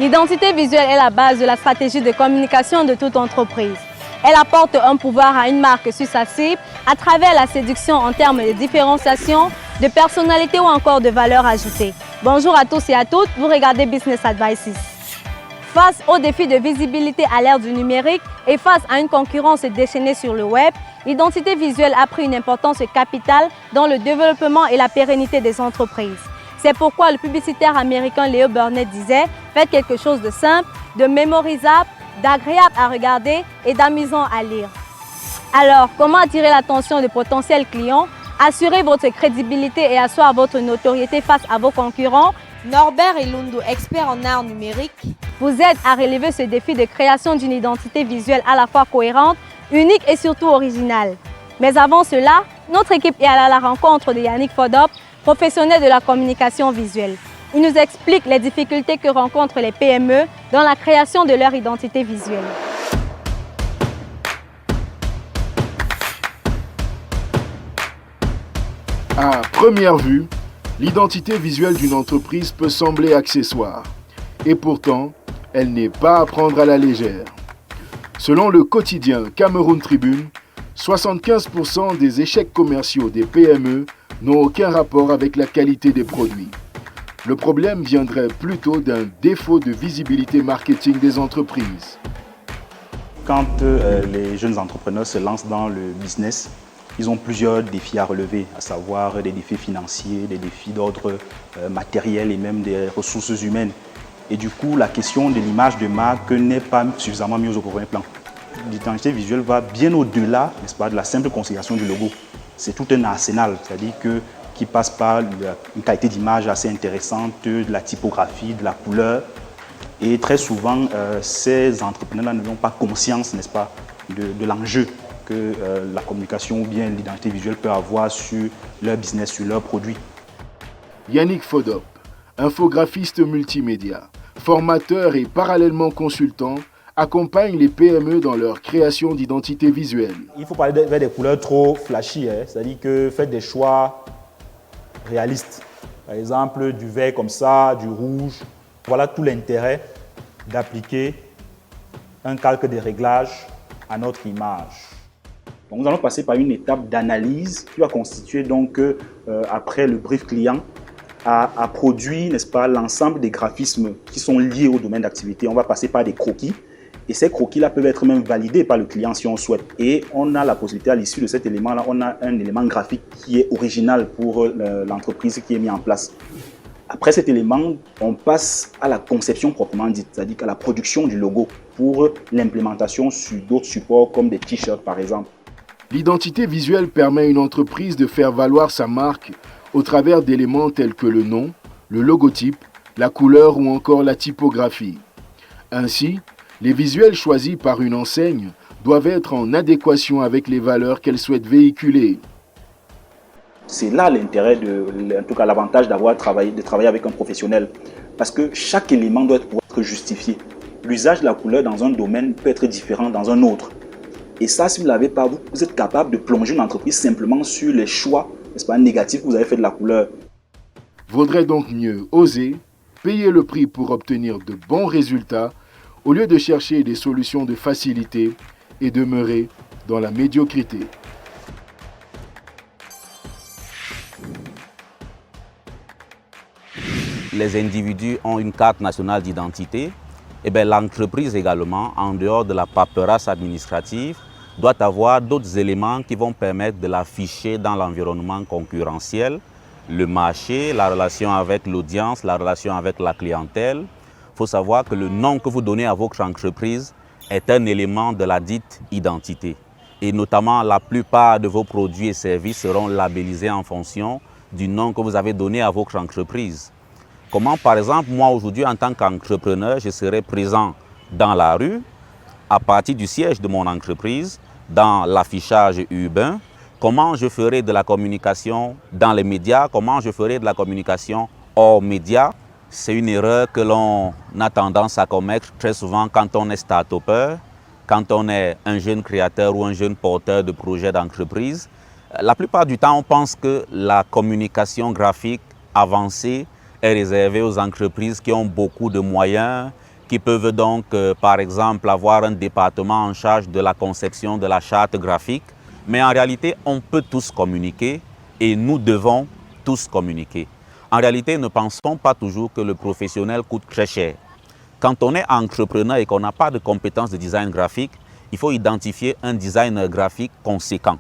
L'identité visuelle est la base de la stratégie de communication de toute entreprise. Elle apporte un pouvoir à une marque sur sa cible à travers la séduction en termes de différenciation, de personnalité ou encore de valeur ajoutée. Bonjour à tous et à toutes, vous regardez Business Advices. Face aux défis de visibilité à l'ère du numérique et face à une concurrence déchaînée sur le web, l'identité visuelle a pris une importance capitale dans le développement et la pérennité des entreprises. C'est pourquoi le publicitaire américain Leo Burnett disait « Faites quelque chose de simple, de mémorisable, d'agréable à regarder et d'amusant à lire ». Alors, comment attirer l'attention de potentiels clients, assurer votre crédibilité et asseoir votre notoriété face à vos concurrents? Norbert Ilundu, expert en art numérique, vous aide à relever ce défi de création d'une identité visuelle à la fois cohérente, unique et surtout originale. Mais avant cela, notre équipe est allée à la rencontre de Yannick Fodop, professionnel de la communication visuelle. Il nous explique les difficultés que rencontrent les PME dans la création de leur identité visuelle. À première vue, l'identité visuelle d'une entreprise peut sembler accessoire. Et pourtant, elle n'est pas à prendre à la légère. Selon le quotidien Cameroun Tribune, 75% des échecs commerciaux des PME n'ont aucun rapport avec la qualité des produits. Le problème viendrait plutôt d'un défaut de visibilité marketing des entreprises. Quand les jeunes entrepreneurs se lancent dans le business, ils ont plusieurs défis à relever, à savoir des défis financiers, des défis d'ordre matériel et même des ressources humaines. Et du coup, la question de l'image de marque n'est pas suffisamment mise au premier plan. L'identité visuelle va bien au-delà, n'est-ce pas, de la simple considération du logo. C'est tout un arsenal, c'est-à-dire qui passe par une qualité d'image assez intéressante, de la typographie, de la couleur. Et très souvent, ces entrepreneurs-là n'ont pas conscience, n'est-ce pas, de l'enjeu que la communication ou bien l'identité visuelle peut avoir sur leur business, sur leurs produits. Yannick Fodop, infographiste multimédia, formateur et parallèlement consultant, accompagne les PME dans leur création d'identité visuelle. Il faut pas aller vers des couleurs trop flashy, c'est-à-dire que faites des choix réalistes. Par exemple, du vert comme ça, du rouge. Voilà tout l'intérêt d'appliquer un calque de réglage à notre image. Donc, nous allons passer par une étape d'analyse qui va constituer donc, après le brief client, à produire, n'est-ce pas, l'ensemble des graphismes qui sont liés au domaine d'activité. On va passer par des croquis. Et ces croquis-là peuvent être même validés par le client si on souhaite. Et on a la possibilité, à l'issue de cet élément-là, on a un élément graphique qui est original pour l'entreprise qui est mis en place. Après cet élément, on passe à la conception proprement dite, c'est-à-dire à la production du logo pour l'implémentation sur d'autres supports comme des t-shirts par exemple. L'identité visuelle permet à une entreprise de faire valoir sa marque au travers d'éléments tels que le nom, le logotype, la couleur ou encore la typographie. Ainsi, les visuels choisis par une enseigne doivent être en adéquation avec les valeurs qu'elle souhaite véhiculer. C'est là l'intérêt, en tout cas l'avantage de travailler avec un professionnel. Parce que chaque élément doit pouvoir être justifié. L'usage de la couleur dans un domaine peut être différent dans un autre. Et ça, si vous ne l'avez pas, vous êtes capable de plonger une entreprise simplement sur les choix, n'est-ce pas, négatifs que vous avez fait de la couleur. Vaudrait donc mieux oser, payer le prix pour obtenir de bons résultats, au lieu de chercher des solutions de facilité et demeurer dans la médiocrité. Les individus ont une carte nationale d'identité, et bien l'entreprise également, en dehors de la paperasse administrative, doit avoir d'autres éléments qui vont permettre de l'afficher dans l'environnement concurrentiel, le marché, la relation avec l'audience, la relation avec la clientèle. Il faut savoir que le nom que vous donnez à votre entreprise est un élément de la dite identité. Et notamment, la plupart de vos produits et services seront labellisés en fonction du nom que vous avez donné à votre entreprise. Comment, par exemple, moi aujourd'hui, en tant qu'entrepreneur, je serai présent dans la rue, à partir du siège de mon entreprise, dans l'affichage urbain, comment je ferai de la communication dans les médias, comment je ferai de la communication hors médias. C'est une erreur que l'on a tendance à commettre très souvent quand on est start-upper, quand on est un jeune créateur ou un jeune porteur de projet d'entreprise. La plupart du temps, on pense que la communication graphique avancée est réservée aux entreprises qui ont beaucoup de moyens, qui peuvent donc, par exemple, avoir un département en charge de la conception de la charte graphique. Mais en réalité, on peut tous communiquer et nous devons tous communiquer. En réalité, ne pensons pas toujours que le professionnel coûte très cher. Quand on est entrepreneur et qu'on n'a pas de compétences de design graphique, il faut identifier un designer graphique conséquent,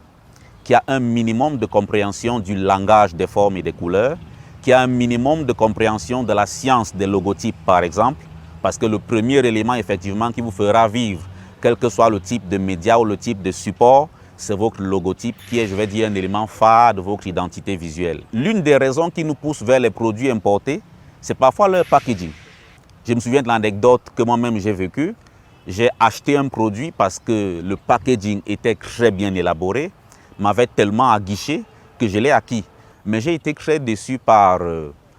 qui a un minimum de compréhension du langage des formes et des couleurs, qui a un minimum de compréhension de la science des logotypes, par exemple, parce que le premier élément, effectivement, qui vous fera vivre, quel que soit le type de média ou le type de support, c'est votre logotype qui est, je vais dire, un élément phare de votre identité visuelle. L'une des raisons qui nous pousse vers les produits importés, c'est parfois leur packaging. Je me souviens de l'anecdote que moi-même j'ai vécue. J'ai acheté un produit parce que le packaging était très bien élaboré, m'avait tellement aguiché que je l'ai acquis. Mais j'ai été très déçu par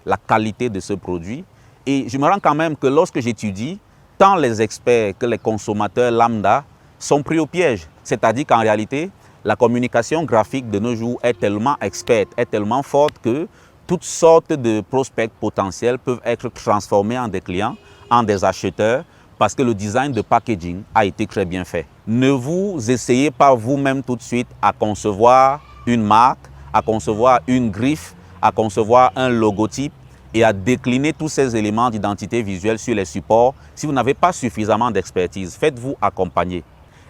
la qualité de ce produit. Et je me rends quand même que lorsque j'étudie, tant les experts que les consommateurs lambda sont pris au piège. C'est-à-dire qu'en réalité, la communication graphique de nos jours est tellement experte, est tellement forte que toutes sortes de prospects potentiels peuvent être transformés en des clients, en des acheteurs, parce que le design de packaging a été très bien fait. Ne vous essayez pas vous-même tout de suite à concevoir une marque, à concevoir une griffe, à concevoir un logotype et à décliner tous ces éléments d'identité visuelle sur les supports si vous n'avez pas suffisamment d'expertise. Faites-vous accompagner.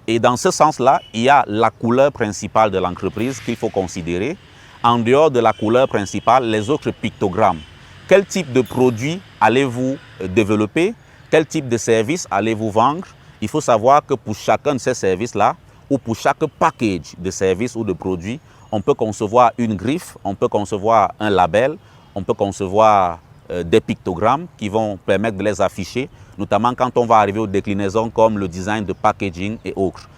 Et dans ce sens-là, il y a la couleur principale de l'entreprise qu'il faut considérer. En dehors de la couleur principale, les autres pictogrammes. Quel type de produit allez-vous développer? Quel type de service allez-vous vendre? Il faut savoir que pour chacun de ces services-là, ou pour chaque package de services ou de produits, on peut concevoir une griffe, on peut concevoir un label, on peut concevoir des pictogrammes qui vont permettre de les afficher, notamment quand on va arriver aux déclinaisons comme le design de packaging et autres.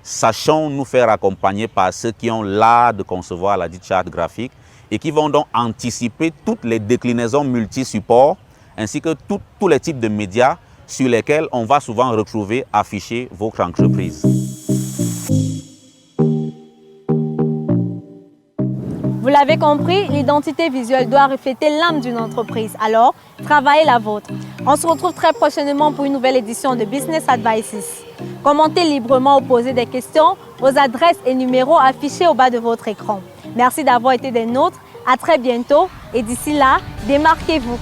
Sachons nous faire accompagner par ceux qui ont l'art de concevoir la dite charte graphique et qui vont donc anticiper toutes les déclinaisons multi-supports ainsi que tous les types de médias sur lesquels on va souvent retrouver afficher votre entreprise. Vous l'avez compris, l'identité visuelle doit refléter l'âme d'une entreprise. Alors, travaillez la vôtre. On se retrouve très prochainement pour une nouvelle édition de Business Advices. Commentez librement ou posez des questions aux adresses et numéros affichés au bas de votre écran. Merci d'avoir été des nôtres. À très bientôt et d'ici là, démarquez-vous.